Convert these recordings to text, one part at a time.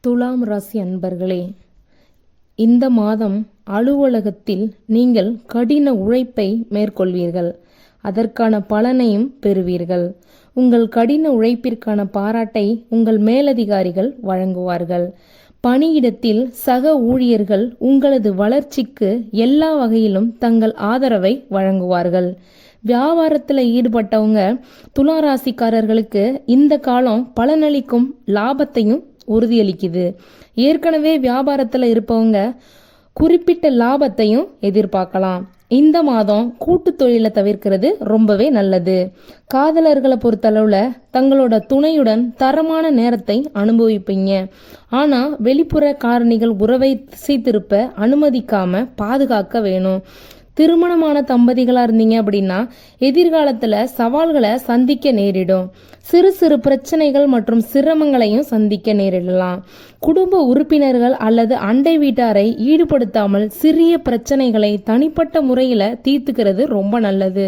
துலாம் ராசி அன்பர்களே, இந்த மாதம் அலுவலகத்தில் நீங்கள் கடின உழைப்பை மேற்கொள்வீர்கள். அதற்கான பலனையும் பெறுவீர்கள். உங்கள் கடின உழைப்பிற்கான பாராட்டை உங்கள் மேலதிகாரிகள் வழங்குவார்கள். பணியிடத்தில் சக ஊழியர்கள் உங்களது வளர்ச்சிக்கு எல்லா வகையிலும் தங்கள் ஆதரவை வழங்குவார்கள். வியாபாரத்தில் ஈடுபட்டவங்க துளாராசிக்காரர்களுக்கு இந்த காலம் பலனளிக்கும் லாபத்தையும் உறுதியளிக்குது. ஏற்கனவே வியாபாரத்தில் இருப்பவங்க குறிப்பிட்ட லாபத்தையும் எதிர்பார்க்கலாம். இந்த மாதம் கூட்டு தொழிலை தவிர்க்கிறது ரொம்பவே நல்லது. காதலர்களை பொறுத்தளவில் தங்களோட துணையுடன் தரமான நேரத்தை அனுபவிப்பீங்க. ஆனால் வெளிப்புற காரணிகள் உறவை திசை திருப்ப அனுமதிக்காம பாதுகாக்க வேணும். திருமணமான தம்பதிகளாக இருந்தீங்க அப்படின்னா எதிர்காலத்தில் சவால்களை சந்திக்க நேரிடும். சிறு சிறு பிரச்சனைகள் மற்றும் சிரமங்களையும் சந்திக்க நேரிடலாம். குடும்ப உறுப்பினர்கள் அல்லது அண்டை வீட்டாரை ஈடுபடுத்தாமல் சிறிய பிரச்சனைகளை தனிப்பட்ட முறையில் தீர்த்துக்கிறது ரொம்ப நல்லது.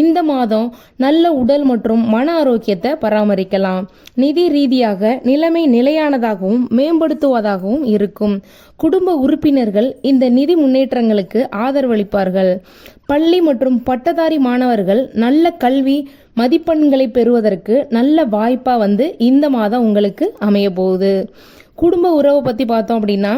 இந்த மாதம் நல்ல உடல் மற்றும் மன ஆரோக்கியத்தை பராமரிக்கலாம். நிதி ரீதியாக நிலைமை நிலையானதாகவும் மேம்படுத்துவதாகவும் இருக்கும். குடும்ப உறுப்பினர்கள் இந்த நிதி முன்னேற்றங்களுக்கு ஆதரவளிப்பார்கள். பள்ளி மற்றும் பட்டதாரி மாணவர்கள் நல்ல கல்வி மதிப்பெண்களை பெறுவதற்கு நல்ல வாய்ப்பா இந்த மாதம் உங்களுக்கு அமைய போகுது. குடும்ப உறவை பத்தி பார்த்தோம் அப்படின்னா,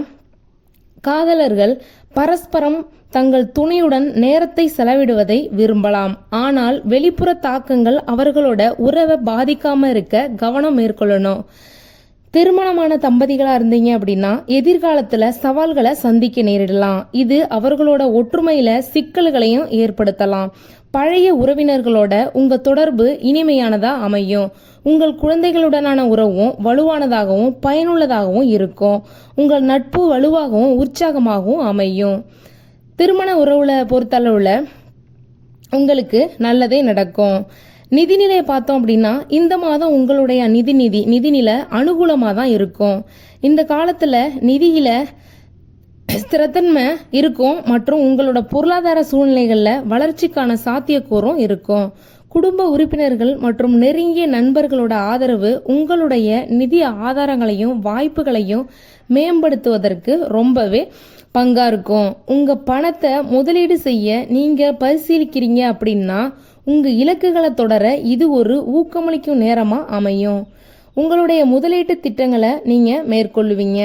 காதலர்கள் பரஸ்பரம் தங்கள் துணையுடன் நேரத்தை செலவிடுவதை விரும்பலாம். ஆனால் வெளிப்புற தாக்கங்கள் அவர்களோட உறவை பாதிக்காம இருக்க கவனம் மேற்கொள்ளணும். திருமணமான தம்பதிகளா இருந்தீங்க அப்படின்னா எதிர்காலத்துல சவால்களை சந்திக்க நேரிடலாம். இது அவர்களோட ஒற்றுமையில சிக்கல்களையும் ஏற்படுத்தலாம். பழைய உறவினர்களோட உங்க தொடர்பு இனிமையானதா அமையும். உங்கள் குழந்தைகளுடனான உறவும் வலுவானதாகவும் பயனுள்ளதாகவும் இருக்கும். உங்கள் நட்பு வலுவாகவும் உற்சாகமாகவும் அமையும். திருமண உறவுல பொறுத்தளவுல உங்களுக்கு நல்லதே நடக்கும். நிதிநிலையை பார்த்தோம் அப்படின்னா இந்த மாதம் உங்களுடைய நிதிநிலை அனுகூலமாக தான் இருக்கும். இந்த காலத்துல நிதியில ஸ்திரத்தன்மை இருக்கும் மற்றும் உங்களோட பொருளாதார சூழ்நிலைகளில் வளர்ச்சிக்கான சாத்தியக்கூறும் இருக்கும். குடும்ப உறுப்பினர்கள் மற்றும் நெருங்கிய நண்பர்களோட ஆதரவு உங்களுடைய நிதி ஆதாரங்களையும் வாய்ப்புகளையும் மேம்படுத்துவதற்கு ரொம்பவே பங்கா இருக்கும். உங்க பணத்தை முதலீடு செய்ய நீங்க பரிசீலிக்கிறீங்க அப்படின்னா உங்க இலக்குகளை தொடர இது ஒரு ஊக்கமளிக்கும் நேரமா அமையும். உங்களுடைய முதலீட்டு திட்டங்களை நீங்க மேற்கொள்ளுவீங்க.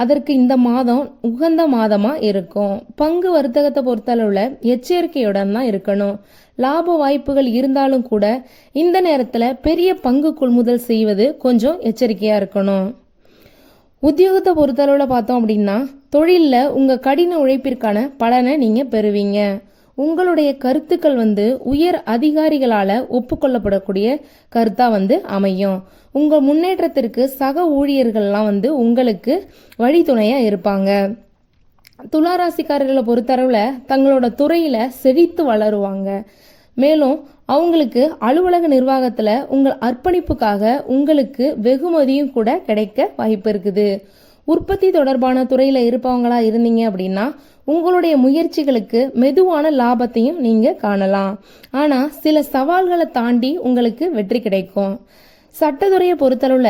அதற்கு இந்த மாதம் உகந்த மாதமா இருக்கும். பங்கு வர்த்தகத்தை பொறுத்தளவுல எச்சரிக்கையுடன் தான் இருக்கணும். லாப வாய்ப்புகள் இருந்தாலும் கூட இந்த நேரத்துல பெரிய பங்கு கொள்முதல் செய்வது கொஞ்சம் எச்சரிக்கையா இருக்கணும். உத்தியோகத்தை பொறுத்தளவுல பார்த்தோம் அப்படின்னா தொழில்ல உங்க கடின உழைப்பிற்கான பலனை நீங்க பெறுவீங்க. உங்களுடைய கருத்துக்கள் உயர் அதிகாரிகளால ஒப்புக்கொள்ளப்படக்கூடிய கருத்தா அமையும். உங்க முன்னேற்றத்திற்கு சக ஊழியர்கள்லாம் உங்களுக்கு வழித்துணையா இருப்பாங்க. துளாராசிக்காரர்களை பொறுத்தளவுல தங்களோட துறையில செழித்து வளருவாங்க. மேலும் அவங்களுக்கு அலுவலக நிர்வாகத்துல உங்கள் அர்ப்பணிப்புக்காக உங்களுக்கு வெகுமதியும் கூட கிடைக்க வாய்ப்பு இருக்குது. உற்பத்தி தொடர்பான துறையில இருப்பவங்களா இருந்தீங்க அப்படின்னா உங்களுடைய முயற்சிகளுக்கு மெதுவான லாபத்தையும் நீங்க காணலாம். ஆனா சில சவால்களை தாண்டி உங்களுக்கு வெற்றி கிடைக்கும். சட்டத்துறையை பொறுத்தளவுல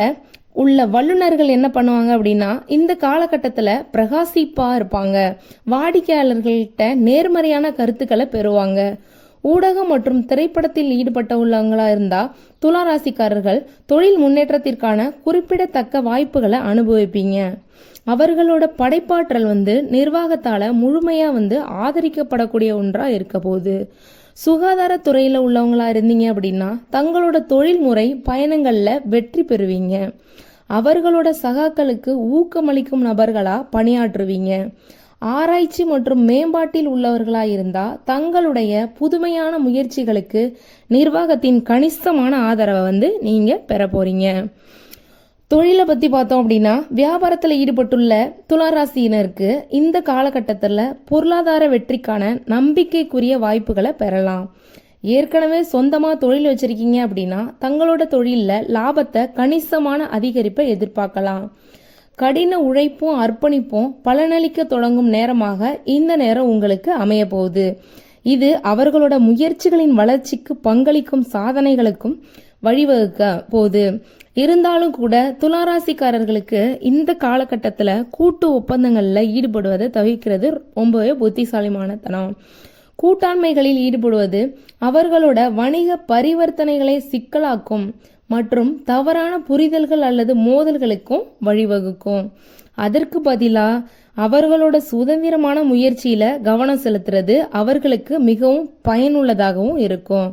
உள்ள வல்லுநர்கள் என்ன பண்ணுவாங்க அப்படின்னா இந்த காலகட்டத்துல பிரகாசிப்பா இருப்பாங்க. வாடிக்கையாளர்கள்ட்ட நேர்மறையான கருத்துக்களை பெறுவாங்க. ஊடகம் மற்றும் திரைப்படத்தில் ஈடுபட்ட உள்ளவங்களா இருந்தா துளாராசிக்காரர்கள் தொழில் முன்னேற்றத்திற்கான குறிப்பிடத்தக்க வாய்ப்புகளை அனுபவிப்பீங்க. அவர்களோட படைப்பாற்றல் நிர்வாகத்தால முழுமையா ஆதரிக்கப்படக்கூடிய ஒன்றா இருக்க போகுது. சுகாதாரத்துறையில உள்ளவங்களா இருந்தீங்க அப்படின்னா தங்களோட தொழில்முறை பயணங்கள்ல வெற்றி பெறுவீங்க. அவர்களோட சகாக்களுக்கு ஊக்கமளிக்கும் நபர்களா பணியாற்றுவீங்க. ஆராய்ச்சி மற்றும் மேம்பாட்டில் உள்ளவர்களா இருந்தா தங்களுடைய புதுமையான முயற்சிகளுக்கு நிர்வாகத்தின் கணிசமான ஆதரவை நீங்க பெற போறீங்க. தொழிலை பத்தி பார்த்தோம் அப்படின்னா வியாபாரத்தில் ஈடுபட்டுள்ள துளாராசியினருக்கு இந்த காலகட்டத்தில் பொருளாதார வெற்றிக்கான நம்பிக்கைக்குரிய வாய்ப்புகளை பெறலாம். ஏற்கனவே சொந்தமா தொழில் வச்சிருக்கீங்க அப்படின்னா தங்களோட தொழில்ல லாபத்தை கணிசமான அதிகரிப்பை எதிர்பார்க்கலாம். கடின உழைப்பும் அர்ப்பணிப்பும் பலனளிக்க தொடங்கும் நேரமாக இந்த நேரம் உங்களுக்கு அமைய போகுது. இது அவர்களோட முயற்சிகளின் வளர்ச்சிக்கு பங்களிக்கும் சாதனைகளுக்கும் வழிவகுக்க போகுது. இருந்தாலும் கூட துளாராசிக்காரர்களுக்கு இந்த காலகட்டத்தில் கூட்டு ஒப்பந்தங்களில் ஈடுபடுவதை தவிர்க்கிறது ரொம்பவே புத்திசாலிமானத்தனம். கூட்டாண்மைகளில் ஈடுபடுவது அவர்களோட வணிக பரிவர்த்தனைகளை சிக்கலாக்கும் மற்றும் தவறான புரிதல்கள் அல்லது மோதல்களுக்கும் வழிவகுக்கும். அதற்கு பதிலா அவர்களோட சுதந்திரமான முயற்சியில கவனம் செலுத்துறது அவர்களுக்கு மிகவும் பயனுள்ளதாகவும் இருக்கும்.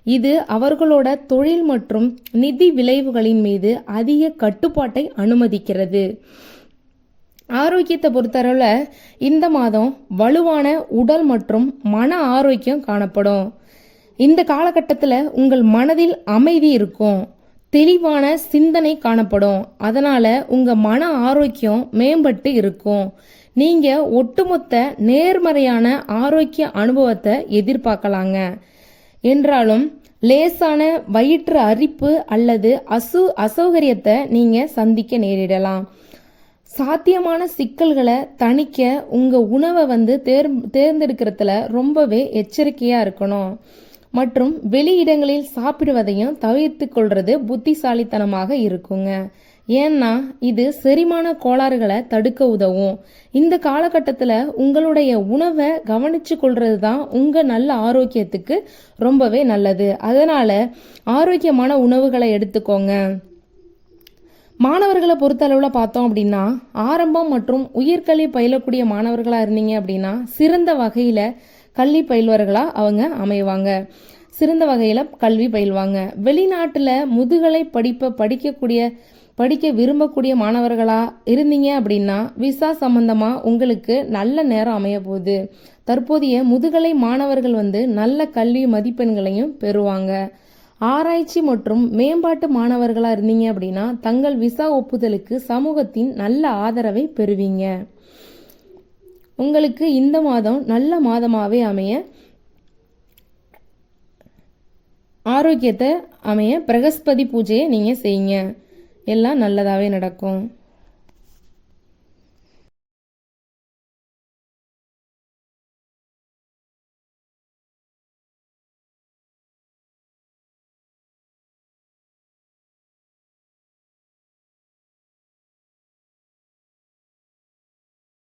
இது அவர்களோட தொழில் மற்றும் நிதி விளைவுகளின் மீது அதிக கட்டுப்பாட்டை அனுமதிக்கிறது. ஆரோக்கியத்தை பொறுத்தளவில் இந்த மாதம் வலுவான உடல் மற்றும் மன ஆரோக்கியம் காணப்படும். இந்த காலகட்டத்தில் உங்கள் மனதில் அமைதி இருக்கும், தெளிவான சிந்தனை காணப்படும். அதனால உங்க மன ஆரோக்கியம் மேம்பட்டு இருக்கும். நீங்க ஒட்டுமொத்த நேர்மறையான ஆரோக்கிய அனுபவத்தை எதிர்பார்க்கலாங்க. என்றாலும் லேசான வயிற்று அரிப்பு அல்லது அசௌகரியத்தை நீங்க சந்திக்க நேரிடலாம். சாத்தியமான சிக்கல்களை தணிக்க உங்க உணவை தேர்ந்தெடுக்கிறதுல ரொம்பவே எச்சரிக்கையா இருக்கணும். மற்றும் வெளியிடங்களில் சாப்பிடுவதையும் தவிர்த்து கொள்றது புத்திசாலித்தனமாக இருக்குங்க. ஏன்னா இது செரிமான கோளாறுகளை தடுக்க உதவும். இந்த காலகட்டத்தில் உங்களுடைய உணவை கவனிச்சு கொள்றது தான் உங்க நல்ல ஆரோக்கியத்துக்கு ரொம்பவே நல்லது. அதனால ஆரோக்கியமான உணவுகளை எடுத்துக்கோங்க. மாணவர்களை பொறுத்தளவில் பார்த்தோம் அப்படின்னா, ஆரம்பம் மற்றும் உயர்கல்வி பயிலக்கூடிய மாணவர்களாக இருந்தீங்க அப்படின்னா சிறந்த வகையில் கல்வி பயில்வர்களாக அவங்க அமைவாங்க. சிறந்த வகையில் கல்வி பயில்வாங்க. வெளிநாட்டில் முதுகலை படிப்பை படிக்க விரும்பக்கூடிய மாணவர்களா இருந்தீங்க அப்படின்னா விசா சம்பந்தமா உங்களுக்கு நல்ல நேரம் அமைய போகுது. தற்போதைய முதுகலை மாணவர்கள் நல்ல கல்வி மதிப்பெண்களையும் பெறுவாங்க. ஆராய்ச்சி மற்றும் மேம்பாட்டு மாணவர்களா இருந்தீங்க அப்படின்னா தங்கள் விசா ஒப்புதலுக்கு சமூகத்தின் நல்ல ஆதரவை பெறுவீங்க. உங்களுக்கு இந்த மாதம் நல்ல மாதமாகவே அமைய ஆரோக்கியத்தை அமைய பிரகஸ்பதி பூஜையை நீங்கள் செய்யுங்க. எல்லாம் நல்லதாகவே நடக்கும்.